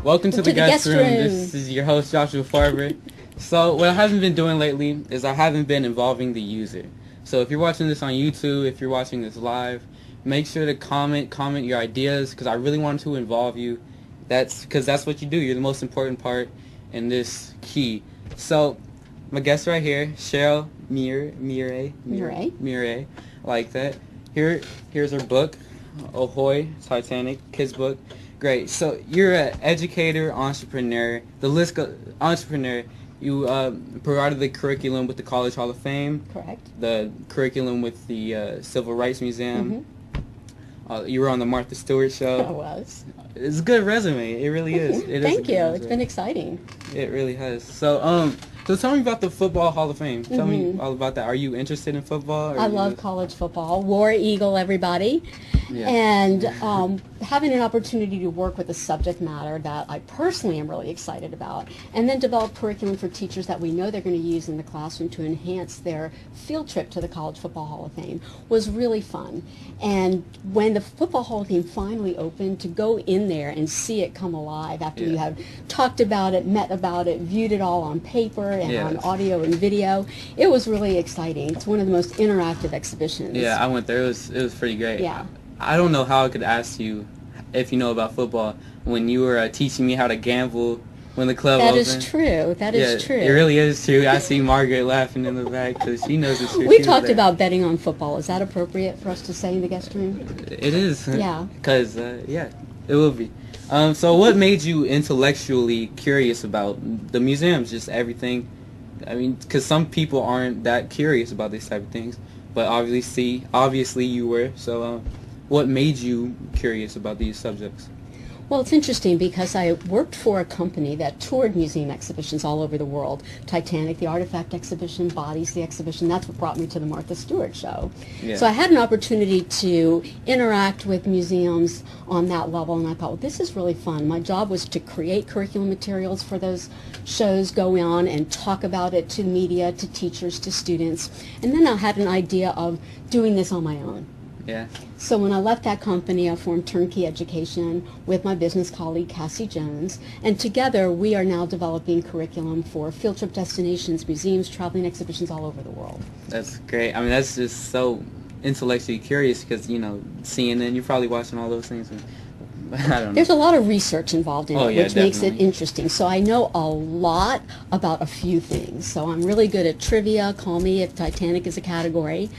Welcome to the guest room. This is your host, Joshua Farber. So what I haven't been doing lately is I haven't been involving the user. So if you're watching this on YouTube, if you're watching this live, make sure to comment your ideas, because I really want to involve you. Because that's what you do. You're the most important part in this key. So my guest right here, Cheryl Mure. Like that. Here's her book, Ahoy, Titanic, kids book. Great. So you're an educator, entrepreneur. The list goes, entrepreneur. You provided the curriculum with the College Hall of Fame. Correct. The curriculum with the Civil Rights Museum. Mm-hmm. You were on the Martha Stewart show. I was. It's a good resume. It really is. Thank you. It's been exciting. It really has. So tell me about the Football Hall of Fame. Tell me all about that. Are you interested in football? I love college football. War Eagle, everybody. Yeah. And having an opportunity to work with a subject matter that I personally am really excited about, and then develop curriculum for teachers that we know they're going to use in the classroom to enhance their field trip to the College Football Hall of Fame was really fun. And when the Football Hall of Fame finally opened, to go in there and see it come alive after you have talked about it, met about it, viewed it all on paper and on audio and video, it was really exciting. It's one of the most interactive exhibitions. Yeah, I went there. It was pretty great. Yeah. I don't know how I could ask you if you know about football when you were teaching me how to gamble when the club opened. That is true. That is true. It really is true. I see Margaret laughing in the back because she knows it's true. We talked about betting on football. Is that appropriate for us to say in the guest room? It is. Yeah. Because, it will be. So what made you intellectually curious about the museums, just everything? I mean, because some people aren't that curious about these type of things, but obviously you were. So what made you curious about these subjects? Well, it's interesting because I worked for a company that toured museum exhibitions all over the world. Titanic, the Artifact Exhibition, Bodies, the exhibition. That's what brought me to the Martha Stewart show. Yeah. So I had an opportunity to interact with museums on that level, and I thought, well, this is really fun. My job was to create curriculum materials for those shows, go on and talk about it to media, to teachers, to students. And then I had an idea of doing this on my own. Yeah. So when I left that company, I formed Turnkey Education with my business colleague, Cassie Jones, and together we are now developing curriculum for field trip destinations, museums, traveling exhibitions all over the world. That's great. I mean, that's just so intellectually curious because, CNN, you're probably watching all those things. And, I don't know. There's a lot of research involved in it, which definitely makes it interesting. So I know a lot about a few things. So I'm really good at trivia. Call me if Titanic is a category.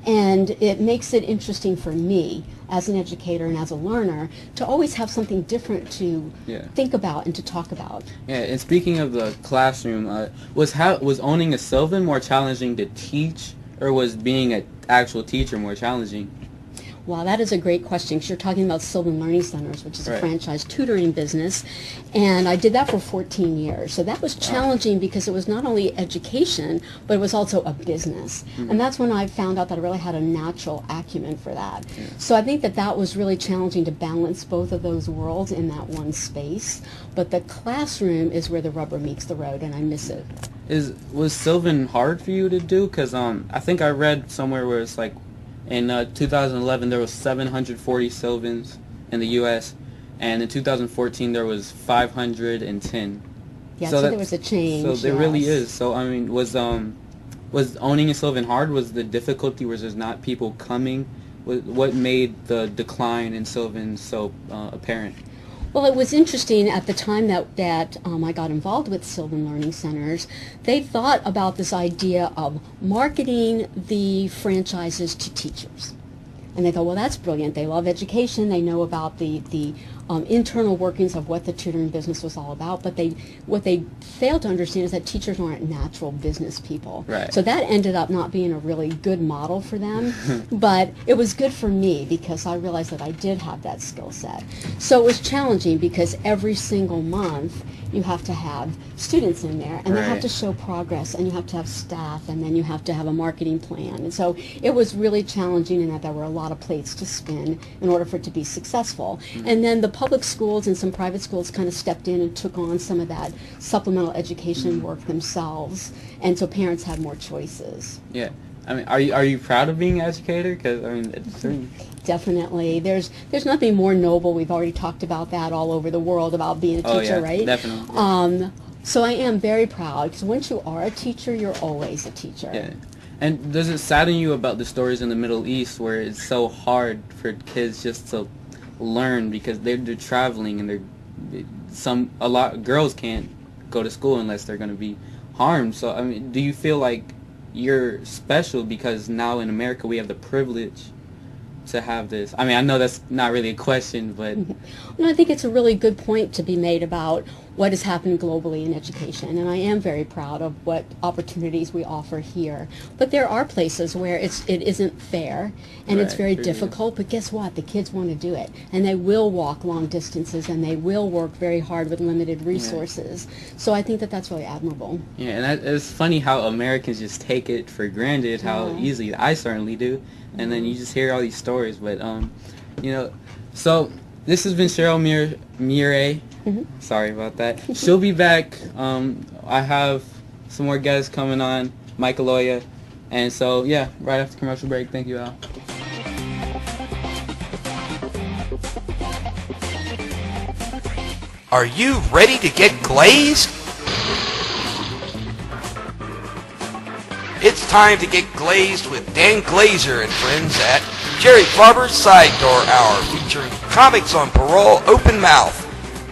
And it makes it interesting for me as an educator and as a learner to always have something different to think about and to talk about. Yeah, and speaking of the classroom, was owning a Sylvan more challenging to teach, or was being an actual teacher more challenging? Wow, that is a great question, because you're talking about Sylvan Learning Centers, which is a franchise tutoring business, and I did that for 14 years. So that was challenging because it was not only education, but it was also a business. And that's when I found out that I really had a natural acumen for that. So I think that was really challenging to balance both of those worlds in that one space. But the classroom is where the rubber meets the road, and I miss it. Was Sylvan hard for you to do? Because I think I read somewhere where it's like, in 2011, there was 740 Sylvans in the U.S., and in 2014, there was 510. Yeah, so there was a change. So there really is. So, I mean, was owning a Sylvan hard? Was the difficulty, was there not people coming? What made the decline in Sylvan so apparent? Well, it was interesting at the time that I got involved with Sylvan Learning Centers. They thought about this idea of marketing the franchises to teachers. And they thought, well, that's brilliant. They love education. They know about the internal workings of what the tutoring business was all about. But what they failed to understand is that teachers aren't natural business people. Right. So that ended up not being a really good model for them. But it was good for me because I realized that I did have that skill set. So it was challenging because every single month you have to have students in there, and they have to show progress, and you have to have staff, and then you have to have a marketing plan. And so it was really challenging in that there were a lot of plates to spin in order for it to be successful. And then the public schools and some private schools kind of stepped in and took on some of that supplemental education work themselves, and so parents had more choices. Yeah. I mean, are you proud of being an educator? Because I mean, it's Definitely. There's nothing more noble. We've already talked about that all over the world about being a teacher, right? Definitely. So I am very proud because once you are a teacher, you're always a teacher. Yeah. And does it sadden you about the stories in the Middle East where it's so hard for kids just to learn because they're traveling and a lot of girls can't go to school unless they're going to be harmed. So I mean, do you feel like you're special because now in America we have the privilege to have this? I mean, I know that's not really a question, but no, I think it's a really good point to be made about what is happening globally in education, and I am very proud of what opportunities we offer here. But there are places where it isn't fair, and it's very difficult, but guess what? The kids want to do it, and they will walk long distances, and they will work very hard with limited resources. So I think that that's really admirable. Yeah, and it's funny how Americans just take it for granted, how easily, I certainly do, and then you just hear all these stories, but, you know, so this has been Cheryl Mure. Sorry about that. She'll be back. I have some more guests coming on, Mike Aloia. And so, yeah, right after commercial break. Thank you, Al. Are you ready to get glazed? It's time to get glazed with Dan Glazer and friends at Jerry Farber's Side Door Hour, featuring comics on parole open mouth.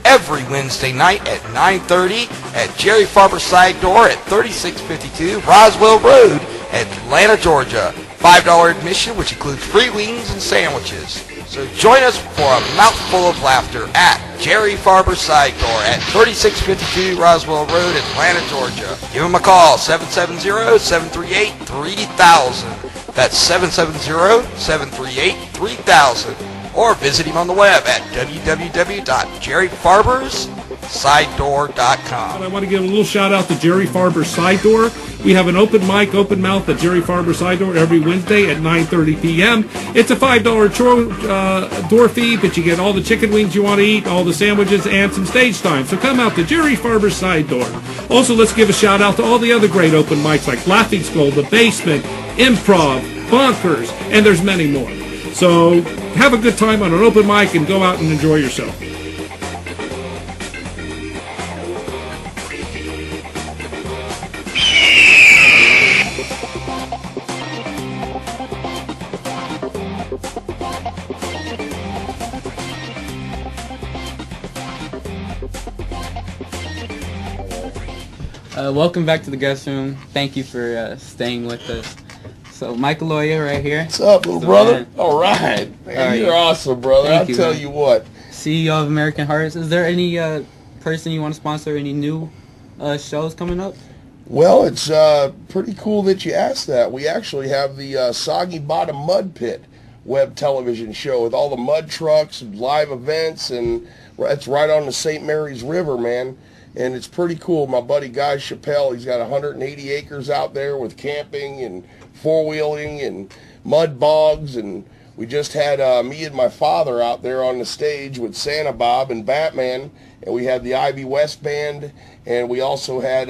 Every Wednesday night at 9:30 at Jerry Farber Side Door at 3652 Roswell Road, Atlanta, Georgia. $5 admission, which includes free wings and sandwiches. So join us for a mouthful of laughter at Jerry Farber Side Door at 3652 Roswell Road, Atlanta, Georgia. Give him a call, 770-738-3000. That's 770-738-3000. Or visit him on the web at www.jerryfarberssidedoor.com. I want to give a little shout out to Jerry Farber Side Door. We have an open mic, open mouth at Jerry Farber Side Door every Wednesday at 9:30 p.m. It's a $5 door fee, but you get all the chicken wings you want to eat, all the sandwiches, and some stage time. So come out to Jerry Farber Side Door. Also, let's give a shout out to all the other great open mics like Laughing Skull, The Basement, Improv, Bonkers, and there's many more. So have a good time on an open mic and go out and enjoy yourself. Welcome back to the guest room. Thank you for staying with us. So, Mike Aloia right here. What's up, little brother? All right. Man, you're awesome, brother. I'll tell you what. CEO of American Hearts. Is there any person you want to sponsor, any new shows coming up? Well, it's pretty cool that you asked that. We actually have the Soggy Bottom Mud Pit web television show with all the mud trucks and live events, and it's right on the St. Mary's River, man. And it's pretty cool. My buddy Guy Chappelle, he's got 180 acres out there with camping and four-wheeling and mud bogs, and we just had me and my father out there on the stage with Santa Bob and Batman, and we had the Ivy West Band, and we also had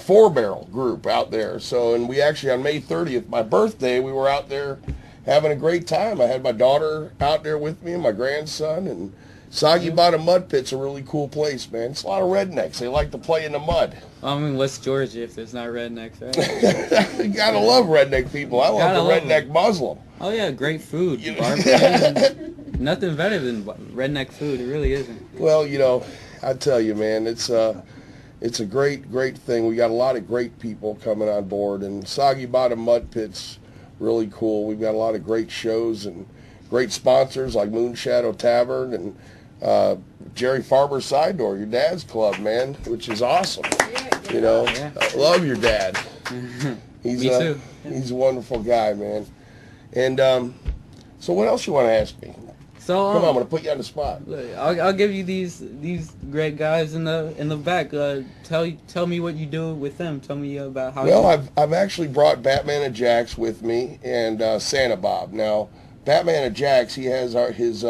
Four Barrel group out there. So, and we actually, on May 30th, my birthday, we were out there having a great time. I had my daughter out there with me and my grandson, and Soggy Bottom Mud Pit's a really cool place, man. It's a lot of rednecks. They like to play in the mud. I mean, West Georgia, if there's not rednecks, right? You gotta love redneck people. I love the redneck Muslim. Oh yeah, great food. Nothing better than redneck food. It really isn't. Well, you know, I tell you, man, it's a great thing. We got a lot of great people coming on board, and Soggy Bottom Mud Pit's really cool. We've got a lot of great shows and great sponsors like Moonshadow Tavern and Jerry Farber Side Door, your dad's club, man, which is awesome. You know, I love your dad. Me too. He's a wonderful guy, man. And so, what else you want to ask me? So come on, I'm gonna put you on the spot. I'll give you these great guys in the back. Tell me what you do with them. Tell me about how. Well, I've actually brought Batman and Jax with me and Santa Bob. Now, Batman and Jax, he has his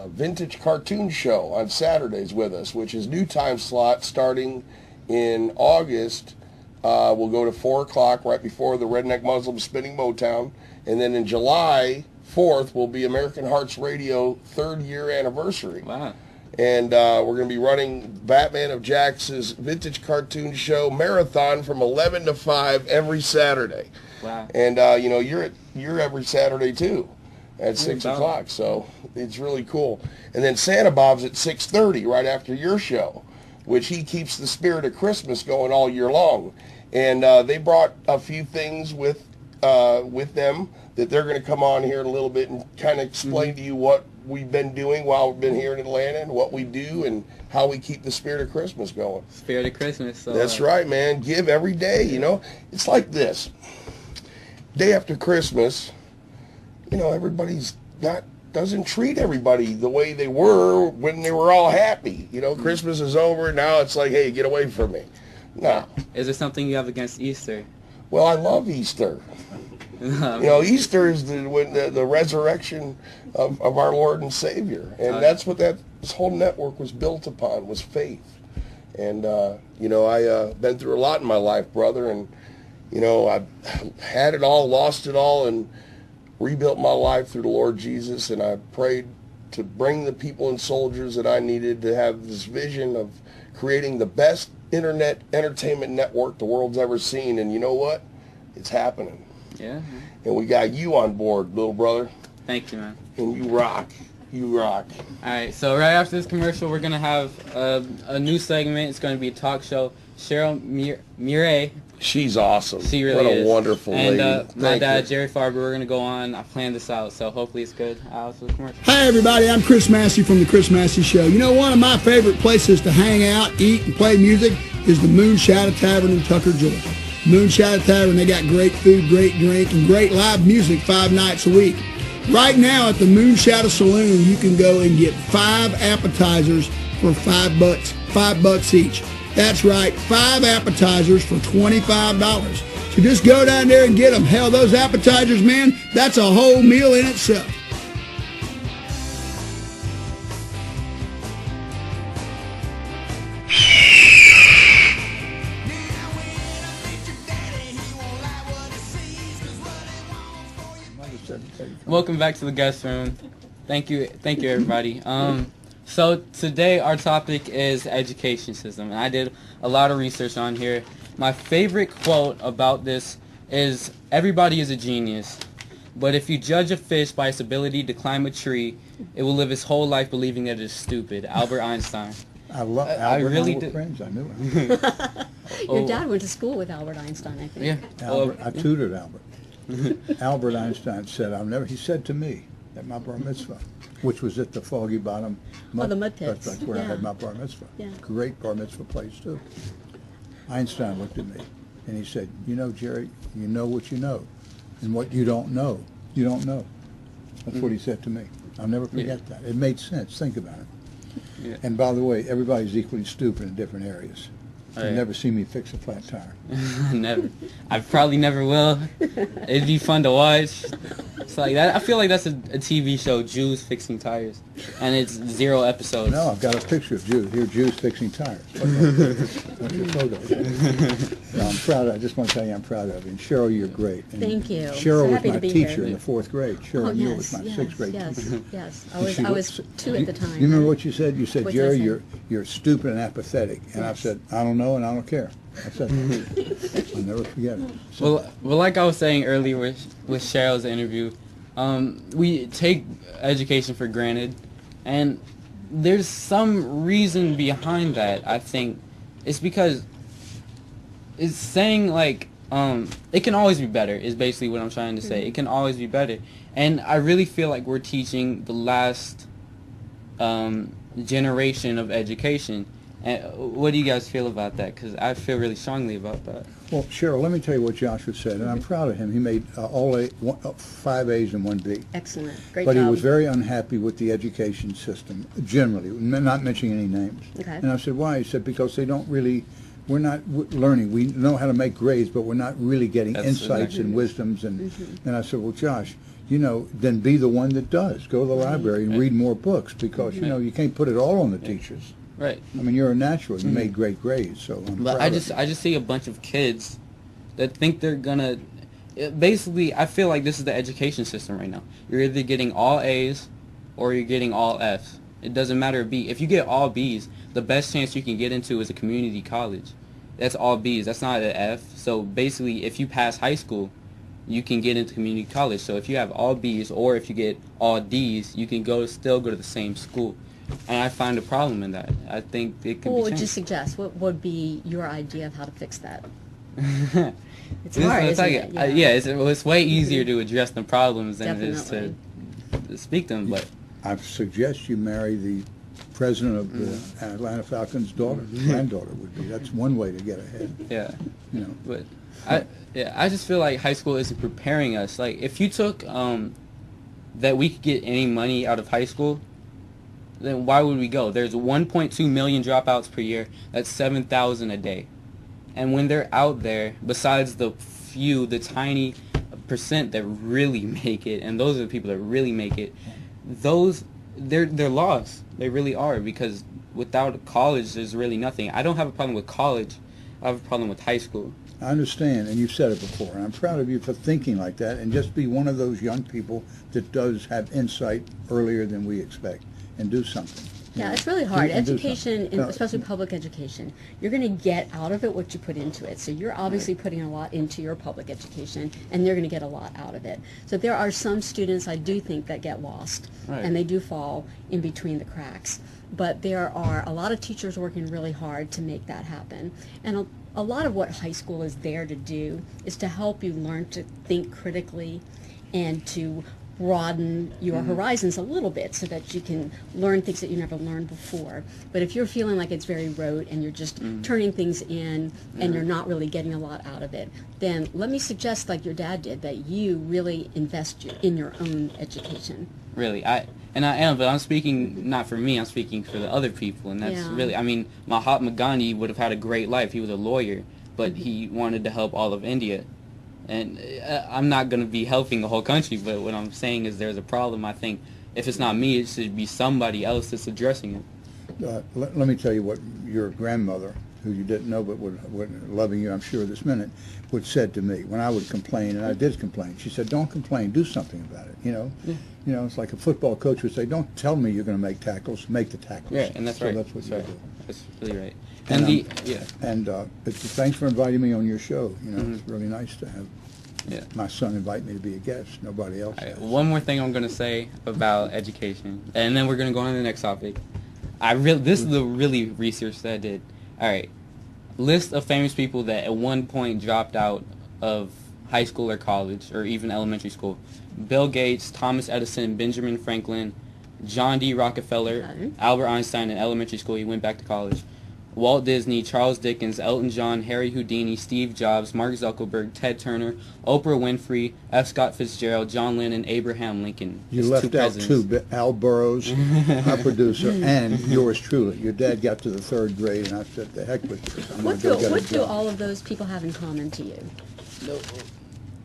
vintage cartoon show on Saturdays with us, which is new time slot starting in August We'll go to 4 o'clock right before the Redneck Muslim Spinning Motown. And then in July 4th will be American Hearts Radio 3rd year anniversary. Wow. And we're going to be running Batman of Jax's Vintage Cartoon Show Marathon from 11 to 5 every Saturday. Wow. And, you're every Saturday, too, at 6 o'clock. So it's really cool. And then Santa Bob's at 6:30 right after your show, which he keeps the spirit of Christmas going all year long. And they brought a few things with them that they're going to come on here in a little bit and kind of explain to you what we've been doing while we've been here in Atlanta and what we do and how we keep the spirit of Christmas going. Spirit of Christmas. So, that's right, man. Give every day, It's like this. Day after Christmas, everybody's doesn't treat everybody the way they were when they were all happy. Christmas is over. Now it's like, hey, get away from me. No. Is there something you have against Easter? Well, I love Easter. Easter is the resurrection of our Lord and Savior. And that's what this whole network was built upon, was faith. And, I've been through a lot in my life, brother. And, I've had it all, lost it all, and rebuilt my life through the Lord Jesus. And I prayed to bring the people and soldiers that I needed to have this vision of creating the best internet entertainment network the world's ever seen. And you know what? It's happening. Yeah. And we got you on board, little brother. Thank you, man. And you rock. You rock. All right, so right after this commercial, we're going to have a new segment. It's going to be a talk show. Cheryl Mure. She's awesome. She really is. What a wonderful lady. And my dad, Jerry Farber, we're going to go on. I planned this out, so hopefully it's good. Out to the commercial. Hi, everybody. I'm Chris Massey from The Chris Massey Show. One of my favorite places to hang out, eat, and play music is the Moonshadow Tavern in Tucker, Georgia. Moonshadow Tavern, they got great food, great drink, and great live music 5 nights a week. Right now at the Moonshadow Saloon, you can go and get 5 appetizers for $5 each. That's right, 5 appetizers for $25. So just go down there and get them. Hell, those appetizers, man, that's a whole meal in itself. Welcome back to the guest room. Thank you everybody. So today our topic is education system, and I did a lot of research on here. My favorite quote about this is, everybody is a genius, but if you judge a fish by its ability to climb a tree, it will live its whole life believing that it is stupid. Albert Einstein. I love Albert. Really and I were friends. I knew him. Your dad went to school with Albert Einstein, I think. Yeah. Albert, I tutored Albert. Albert Einstein said, he said to me at my bar mitzvah, which was at the Foggy Bottom the mud pits. That's where I had my bar mitzvah. Yeah. Great bar mitzvah place, too. Einstein looked at me, and he said, Jerry, you know what you know. And what you don't know, you don't know. That's what he said to me. I'll never forget that. It made sense. Think about it. Yeah. And by the way, everybody's equally stupid in different areas. You'll never see me fix a flat tire. Never. I probably never will. It'd be fun to watch. It's like that. I feel like that's a TV show, Jews Fixing Tires, and it's 0 episodes. No, I've got a picture of Jews. Here, Jews fixing tires. What's your photo? No, I'm proud. I just want to tell you I'm proud of you. And Cheryl, you're great. And Thank you. Cheryl So was happy my to be teacher here. in the 4th grade. Cheryl Mure was my 6th grade teacher. Yes. I was 2 at the time. You remember what you said? You said, What did I Jerry, say? you're stupid and apathetic. And I Yes. said, I don't know and I don't care. I said that. I'll never forget it. So, Well, like I was saying earlier with Cheryl's interview, we take education for granted, and there's some reason behind that. I think it's because it's saying like it can always be better is basically what I'm trying to say. It can always be better, and I really feel like we're teaching the last generation of education. And what do you guys feel about that? Because I feel really strongly about that. well, Cheryl, let me tell you what Joshua said, and I'm proud of him. He made 5 A's and 1 B. Excellent. Great But job. he was very unhappy with the education system, generally, not mentioning any names. Okay. And I said, why? He said, because they don't really, we're not learning. We know how to make grades, but we're not really getting That's insights exactly and wisdoms. And I said, well, Josh, then be the one that does. Go to the library and read more books, because, you can't put it all on the teachers. Right. I mean, you're a natural. You made great grades, so I'm But proud I of just you. I just see a bunch of kids that think they're gonna. Basically, I feel like this is the education system right now. You're either getting all A's or you're getting all F's. It doesn't matter B. If you get all B's, the best chance you can get into is a community college. That's all B's. That's not an F. So basically, if you pass high school, you can get into community college. So if you have all B's or if you get all D's, you can still go to the same school. And I find a problem in that. I think it can What be would you changed. suggest? What would be your idea of how to fix that? It's This hard, is isn't like- it? yeah, it's way easier to address the problems than it is Definitely. to speak them. But I suggest you marry the president of the Atlanta Falcons' daughter, granddaughter would be. That's one way to get ahead. yeah, You know, but I just feel like high school isn't preparing us. Like if you took that we could get any money out of high school, then why would we go? There's 1.2 million dropouts per year. That's 7,000 a day. And when they're out there, besides the tiny percent that really make it, and those are the people that really make it, they're lost. They really are, because without college, there's really nothing. I don't have a problem with college. I have a problem with high school. I understand, and you've said it before, and I'm proud of you for thinking like that, and just be one of those young people that does have insight earlier than we expect, and do something. you Yeah, know. it's really hard. And do Education, something. No, especially public education, you're going to get out of it what you put into it. So you're obviously putting a lot into your public education, and they're going to get a lot out of it. So there are some students, I do think, that get lost, Right. and they do fall in between the cracks. But there are a lot of teachers working really hard to make that happen. And a lot of what high school is there to do is to help you learn to think critically and to broaden your horizons a little bit so that you can learn things that you never learned before. But if you're feeling like it's very rote and you're just turning things in and you're not really getting a lot out of it, then let me suggest, like your dad did, that you really invest in your own education. Really, I am, but I'm speaking not for me. I'm speaking for the other people, and that's Yeah. really. I mean, Mahatma Gandhi would have had a great life. He was a lawyer, but he wanted to help all of India. And I'm not going to be helping the whole country, but what I'm saying is there's a problem. I think if it's not me, it should be somebody else that's addressing it. Let me tell you what your grandmother, who you didn't know but would loving you, I'm sure, this minute, would said to me when I would complain, and I did complain. She said, "Don't complain, do something about it." You know, it's like a football coach would say, "Don't tell me you're going to make tackles, make the tackles." Yeah, and that's so right. That's what That's you right. do. That's really right. And, And yeah. And thanks for inviting me on your show. You know, it's really nice to have Yeah. my son invite me to be a guest. Nobody else. All right, has. one more thing I'm going to say about education, and then we're going to go on to the next topic. This is the really research that I did. All right, list of famous people that at one point dropped out of high school or college or even elementary school. Bill Gates, Thomas Edison, Benjamin Franklin, John D. Rockefeller, Okay. Albert Einstein in elementary school. He went back to college. Walt Disney, Charles Dickens, Elton John, Harry Houdini, Steve Jobs, Mark Zuckerberg, Ted Turner, Oprah Winfrey, F. Scott Fitzgerald, John Lennon, Abraham Lincoln. You That's left out two, Al Burrows, our producer, and yours truly. Your dad got to the third grade, and I said, "The heck with this. I'm What gonna do, go get what a do job." all of those people have in common to you?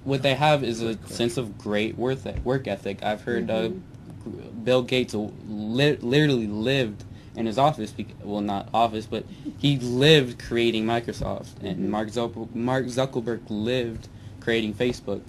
What they have is a sense of great work ethic. I've heard Bill Gates literally lived in his office, well, not office, but he lived creating Microsoft, and Mark Zuckerberg lived creating Facebook,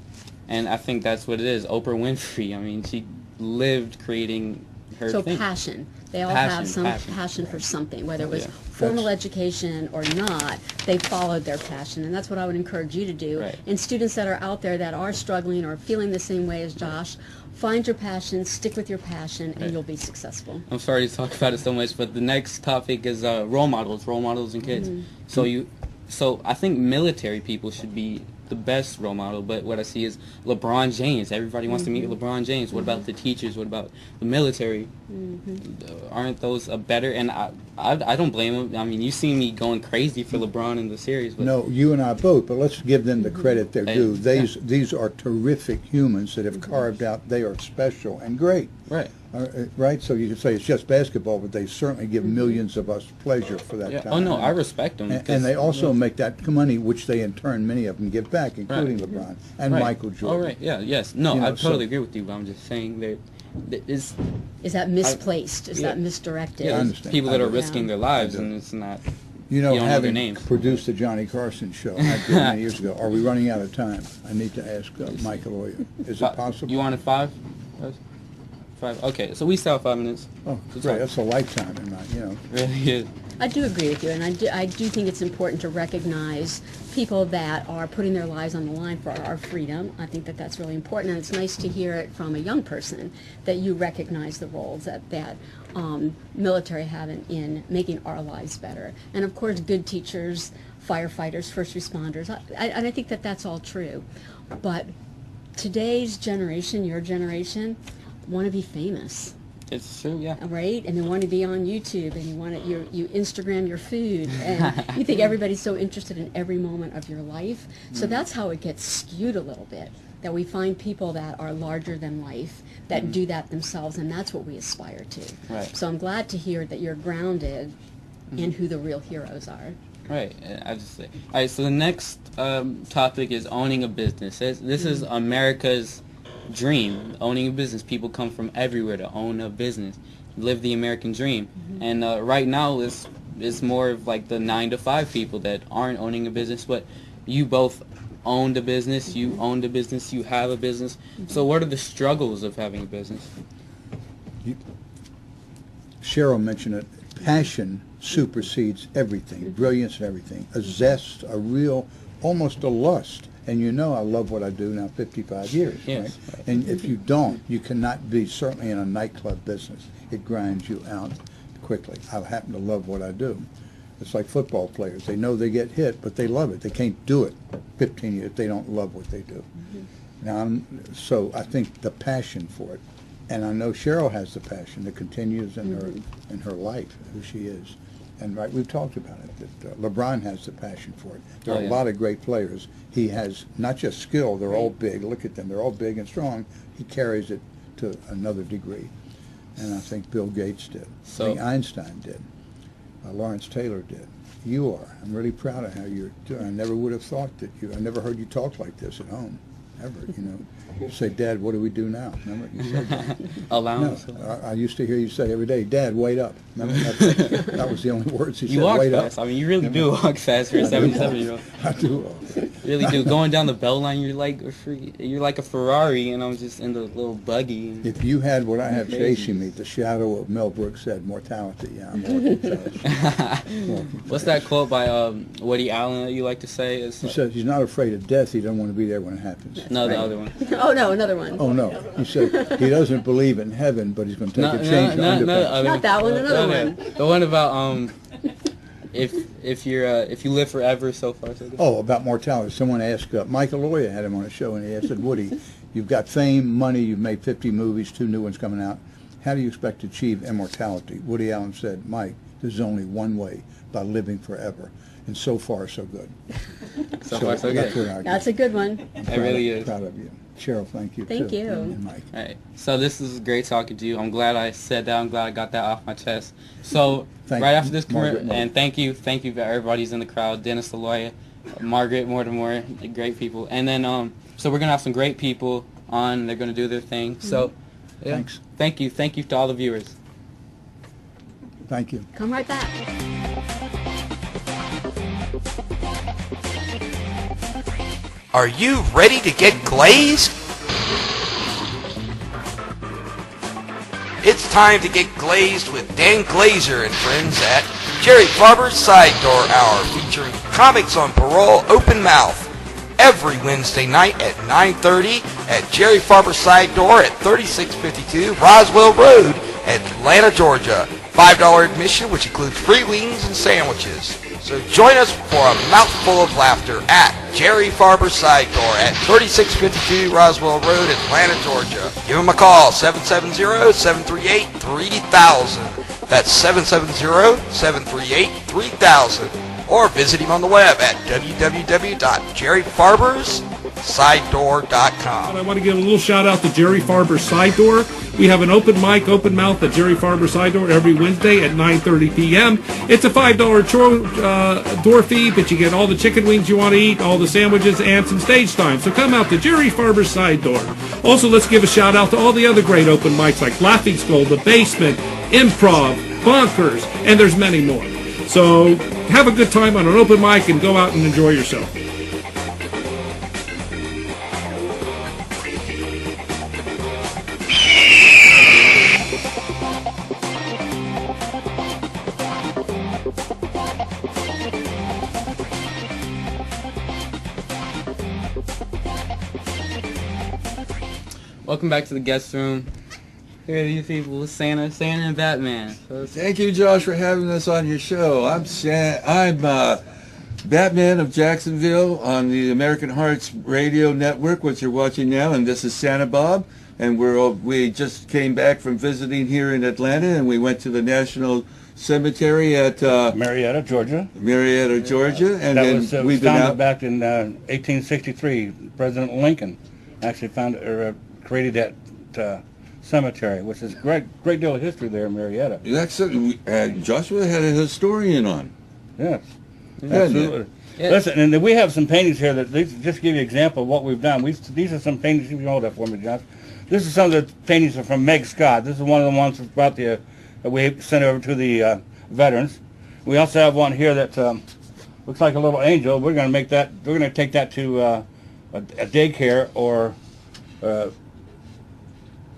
and I think that's what it is. Oprah Winfrey, I mean, she lived creating her So thing. passion. They all Passion, have some passion. passion for something, whether it was Yeah. formal education or not, they followed their passion. And that's what I would encourage you to do. Right. And students that are out there that are struggling or feeling the same way as Josh, find your passion, stick with your passion, and Right. you'll be successful. I'm sorry to talk about it so much, but the next topic is role models and kids. So I think military people should be the best role model, but what I see is LeBron James. Everybody wants to meet LeBron James. What about the teachers? What about the military? Aren't those a better? And I don't blame them. I mean, you see me going crazy for LeBron in the series, but No, you and I both, but let's give them the credit they're Hey, due. These are terrific humans that have carved out. They are special and great. Right. Right? So you could say it's just basketball, but they certainly give millions of us pleasure for that time. Oh, no, I respect them. And they also make that money, which they in turn, many of them give back, including LeBron and Michael Jordan. Oh, right, yeah, yes. No, You know, I totally agree with you, but I'm just saying that Is that misplaced? Is that misdirected? I understand. people that are Yeah. risking their lives, and it's not... You know, You don't know their having names. produced the Johnny Carson show I did many years ago, are we running out of time? I need to ask Mike Aloia. Is it possible? You wanted 5? 5? Okay, so we still have 5 minutes. Oh, great. That's a lifetime in mine, you know. Really is. I do agree with you, and I do think it's important to recognize people that are putting their lives on the line for our freedom. I think that that's really important, and it's nice to hear it from a young person that you recognize the roles that military have in making our lives better. And of course, good teachers, firefighters, first responders, and I think that that's all true. But today's generation, your generation, want to be famous. It's true, yeah. Right, and they want to be on YouTube, and you Instagram your food, and you think everybody's so interested in every moment of your life. So that's how it gets skewed a little bit. That we find people that are larger than life that do that themselves, and that's what we aspire to. Right. So I'm glad to hear that you're grounded in who the real heroes are. Right. I just say. All right. So the next topic is owning a business. This is America's dream. Owning a business. People come from everywhere to own a business, live the American dream. And right now, it's more of like the 9-to-5 people that aren't owning a business. But you both owned a business. You owned a business. You have a business. So what are the struggles of having a business? Cheryl mentioned it. Passion supersedes everything, brilliance and everything. A zest, a real, almost a lust. And you know I love what I do now 55 years, Yes. right? And if you don't, you cannot be, certainly in a nightclub business. It grinds you out quickly. I happen to love what I do. It's like football players. They know they get hit, but they love it. They can't do it 15 years if they don't love what they do. Now, so I think the passion for it, and I know Cheryl has the passion that continues in her life, who she is. And right, we've talked about it, that LeBron has the passion for it. There are a lot of great players. He has not just skill, they're all big. Look at them, they're all big and strong. He carries it to another degree. And I think Bill Gates did. I think Einstein did. Lawrence Taylor did. You are. I'm really proud of how you're doing. I never would have thought that I never heard you talk like this at home, ever, you know. You say, Dad, what do we do now? Remember, you said that. Allowance. No, I used to hear you say every day, Dad, wait up. Remember, that was the only words he said, walk wait fast. up. I mean, you really do walk fast for a 77-year-old. I do. You really do. Going down the bell line, you're like a Ferrari, and I'm just in the little buggy. If you had what I have chasing me, the shadow of Mel Brooks said, mortality. Yeah, I'm walking fast. What's that quote by Woody Allen that you like to say? He says he's not afraid of death. He doesn't want to be there when it happens. No, the other one. Oh no, another one. Oh no, he said he doesn't believe in heaven, but he's going to take a change to underpants. Not that one, another one. The one about if you live forever, so far so good. Oh, about mortality. Someone asked, Mike Aloia had him on a show, and he said, Woody, you've got fame, money, you've made 50 movies, 2 new ones coming out. How do you expect to achieve immortality? Woody Allen said, Mike, there's only one way, by living forever. And so far, so good. So far, so good. That's a good one. It really is. Proud of you. Cheryl, thank you. Thank you. And Mike. All right. So this is great talking to you. I'm glad I said that. I'm glad I got that off my chest. So right after this commercial, and thank you for everybody's in the crowd. Dennis Aloia, Margaret Mortimer, great people. And then so we're gonna have some great people on. They're gonna do their thing. So yeah. Thanks. Thank you to all the viewers. Thank you. Come right back. Are you ready to get glazed? It's time to get glazed with Dan Glazer and friends at Jerry Farber's Side Door Hour, featuring comics on parole open mouth every Wednesday night at 9:30 at Jerry Farber's Side Door at 3652 Roswell Road, Atlanta, Georgia. $5 admission, which includes free wings and sandwiches. So join us for a mouthful of laughter at Jerry Farber's Side Door at 3652 Roswell Road, Atlanta, Georgia. Give him a call, 770-738-3000. That's 770-738-3000. Or visit him on the web at www.jerryfarberssidedoor.com. And I want to give a little shout out to Jerry Farber's Side Door. We have an open mic, open mouth at Jerry Farber Side Door every Wednesday at 9:30 p.m. It's a $5 door fee, but you get all the chicken wings you want to eat, all the sandwiches, and some stage time. So come out to Jerry Farber Side Door. Also, let's give a shout out to all the other great open mics like Laughing Skull, The Basement, Improv, Bonkers, and there's many more. So have a good time on an open mic and go out and enjoy yourself. Welcome back to the guest room. Here are these people, Santa and Batman. So thank you, Josh, for having us on your show. I'm Batman of Jacksonville on the American Hearts Radio Network, which you're watching now, and this is Santa Bob. And we just came back from visiting here in Atlanta, and we went to the National Cemetery at Marietta, Georgia. Marietta, Georgia, and that then was, we've been founded out back in 1863. President Lincoln actually created that cemetery, which is great deal of history there in Marietta. That's Joshua had a historian on. Yes, absolutely. Yeah. Listen, and we have some paintings here that just give you an example of what we've done. These are some paintings. You can hold that for me, Josh. This is some of the paintings from Meg Scott. This is one of the ones about that we sent over to the veterans. We also have one here that looks like a little angel. We're going to make that. We're going to take that to a daycare or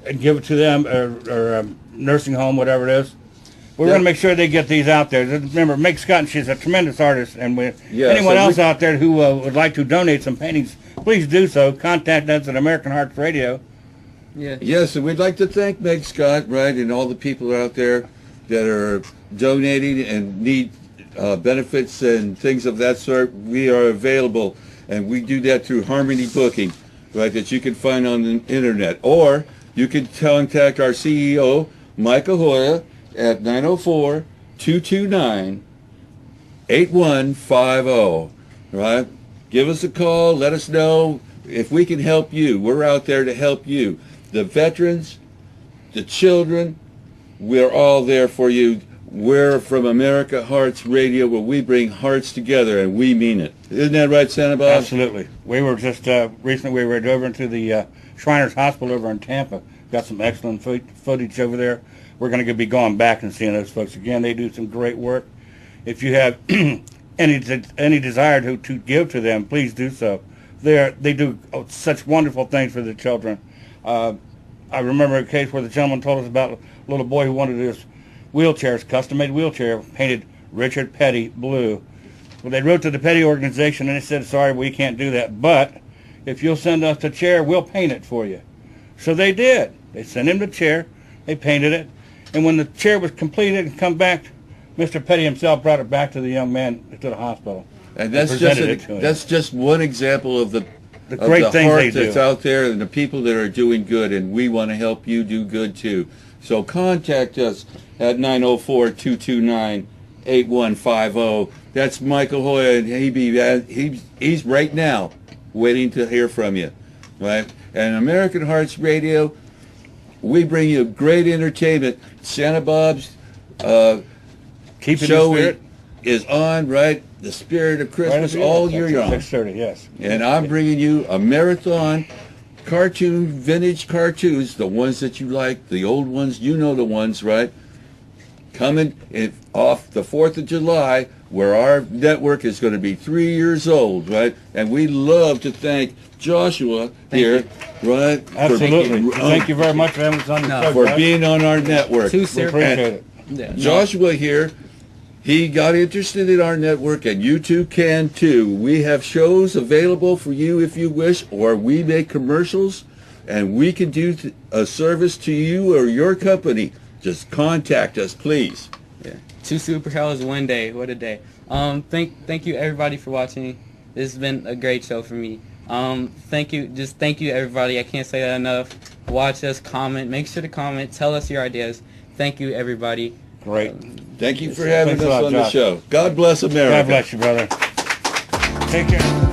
and give it to them or a nursing home, whatever it is. We're going to make sure they get these out there. Remember, Meg Scott, she's a tremendous artist, and anyone else out there who would like to donate some paintings, please do so. Contact us at American Hearts Radio. Yeah. Yes, and we'd like to thank Meg Scott, right, and all the people out there that are donating and need benefits and things of that sort. We are available, and we do that through Harmony Booking, right, that you can find on the internet. Or you can contact our CEO, Mike Aloia, at 904-229-8150, right? Give us a call. Let us know if we can help you. We're out there to help you. The veterans, the children, we're all there for you. We're from America Hearts Radio, where we bring hearts together, and we mean it. Isn't that right, Santa Bob? Absolutely. We were just recently, we were over into the Shriners Hospital over in Tampa. Got some excellent footage over there. We're going to be going back and seeing those folks again. They do some great work. If you have any desire to give to them, please do so. They do such wonderful things for the children. I remember a case where the gentleman told us about a little boy who wanted his wheelchairs, custom-made wheelchair, painted Richard Petty blue. Well, they wrote to the Petty organization and they said, sorry, we can't do that, but if you'll send us the chair, we'll paint it for you. So they did. They sent him the chair, they painted it, and when the chair was completed and come back, Mr. Petty himself brought it back to the young man to the hospital. And that's just one example of the great things heart they do that's out there and the people that are doing good, and we want to help you do good too. So contact us at 904-229-8150. That's Michael Hoya, and he's right now waiting to hear from you, right? And American Hearts Radio, we bring you great entertainment. Santa Bob's show is on, right? The Spirit of Christmas all year long. 6:30, yes. And I'm bringing you a marathon vintage cartoons, the ones that you like, the old ones, you know the ones, right? Coming off the 4th of July, where our network is going to be 3 years old, right? And we love to thank Joshua here, right? Absolutely. Thank you very much for having us on the show, for being on our network. We appreciate it. Yeah. Joshua here, he got interested in our network, and you too can too. We have shows available for you if you wish, or we make commercials, and we can do a service to you or your company. Just contact us, please. Yeah. 2 superheroes one day. What a day. Thank you everybody for watching. This has been a great show for me. Thank you everybody. I can't say that enough. Watch us, comment, make sure to comment, tell us your ideas. Thank you everybody. Great. Thank you for having us on the show. God bless America. God bless you, brother. Take care.